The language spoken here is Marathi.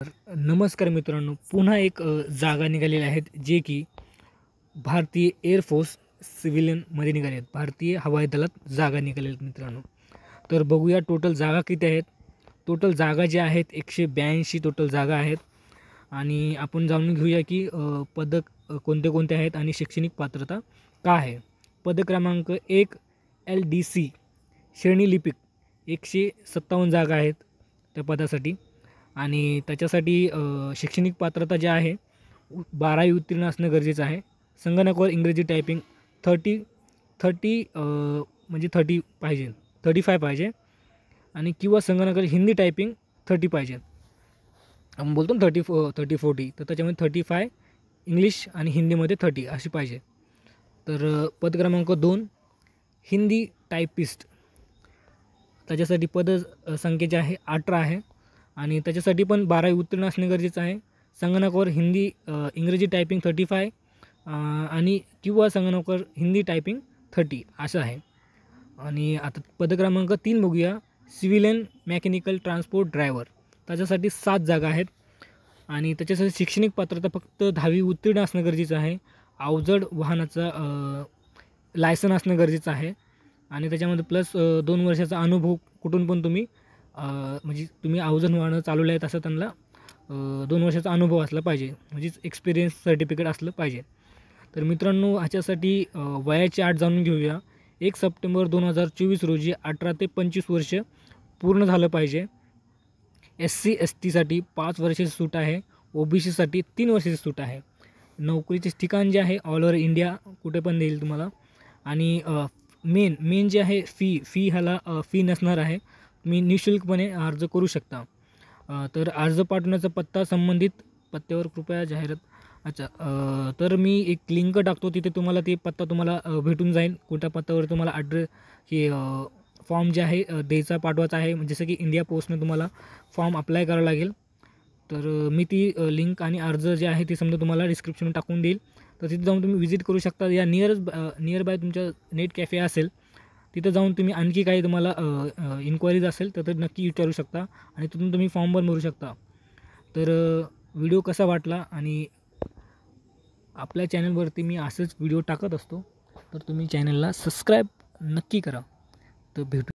नमस्कार मित्रांनो, पुन्हा एक जागा निघालेल्या आहेत जे की भारतीय एअरफोर्स सिव्हिलियनमध्ये निघाले आहेत. भारतीय हवाई दलात जागा निघालेल्या आहेत मित्रांनो. तर बघूया टोटल जागा किती आहेत. टोटल जागा ज्या आहेत 182 टोटल जागा आहेत. आणि आपण जाणून घेऊया की पदक कोणते कोणते आहेत आणि शैक्षणिक पात्रता काय आहे. पद क्रमांक 1 LDC श्रेणी लिपिक 157 जागा आहेत त्या पदासाठी. आणि त्याच्यासाठी शैक्षणिक पात्रता जी आहे 12वी उत्तीर्ण असणं गरजेचं आहे. संगणकावर इंग्रजी टायपिंग 30 म्हणजे 30 पाहिजे, 35 पाहिजे. आणि किंवा संगणकावर हिंदी टायपिंग 30 पाहिजे. आपण बोलतो ना 30-40, तर त्याच्यामध्ये 35 इंग्लिश आणि हिंदीमध्ये 30 अशी पाहिजे. तर पद क्रमांक 2 हिंदी टायपिस्ट, त्याच्यासाठी पद संख्या जी आहे 18 आहे. आणि त्याच्यासाठी पण 12वी उत्तीर्ण असणे गरजेचं आहे. संगणकावर हिंदी इंग्रजी टायपिंग 35 आणि किंवा संगणकावर हिंदी टायपिंग 30 असं आहे. आणि आता पद क्रमांक 3 बघूया, सिव्हिलियन मेकॅनिकल ट्रान्सपोर्ट ड्रायव्हर, त्याच्यासाठी 7 जागा आहेत. आणि त्याच्यासाठी शैक्षणिक पात्रता फक्त 10वी उत्तीर्ण असणं गरजेचं आहे. अवजड वाहनाचा लायसन असणं गरजेचं आहे. आणि त्याच्यामध्ये प्लस 2 वर्षाचा अनुभव कुठून पण तुम्ही म्हणजे तुम्ही अवजड वाहनं चालवले आहेत असं त्यांना 2 वर्षाचा अनुभव असला पाहिजे, म्हणजेच एक्सपिरियन्स सर्टिफिकेट असलं पाहिजे. तर मित्रांनो, ह्याच्यासाठी वयाची अट जाणून घेऊया. 1 सप्टेंबर 2024 रोजी 18 ते 25 वर्ष पूर्ण झालं पाहिजे. SC STसाठी 5 वर्षाची सूट आहे. OBCसाठी 3 वर्षाची सूट आहे. नोकरीचे ठिकाण जे आहे ऑल ओव्हर इंडिया कुठे पण देईल तुम्हाला. आणि मेन जे आहे फी ह्याला फी नसणार आहे. तुम्ही निःशुल्कपणे अर्ज करू शकता. तर अर्ज पाठवण्याचा पत्ता संबंधित पत्त्यावर कृपया जाहिरात तर मी एक लिंक टाकतो, तिथे तुम्हाला ते पत्ता तुम्हाला भेटून जाईल. कुठल्या पत्त्यावर तुम्हाला हे फॉर्म जे आहे द्यायचा पाठवायचा आहे. जसं की इंडिया पोस्टने तुम्हाला फॉर्म अप्लाय करावं लागेल. तर मी ती लिंक आणि अर्ज जे आहे ते समजा तुम्हाला डिस्क्रिप्शन टाकून देईल. तर तिथे जाऊन तुम्ही विजिट करू शकता. या नियर बाय तुमच्या नेट कॅफे असेल, तिथं जाऊन तुम्ही आणखी काही तुम्हाला इन्क्वायरीज असेल तर नक्की विचारू शकता आणि तिथून तुम्ही फॉर्म पण भरू शकता. तर व्हिडिओ कसा वाटला, आणि आपल्या चॅनलवरती मी असंच व्हिडिओ टाकत असतो, तर तुम्ही चॅनलला सबस्क्राईब नक्की करा. तर भेटू.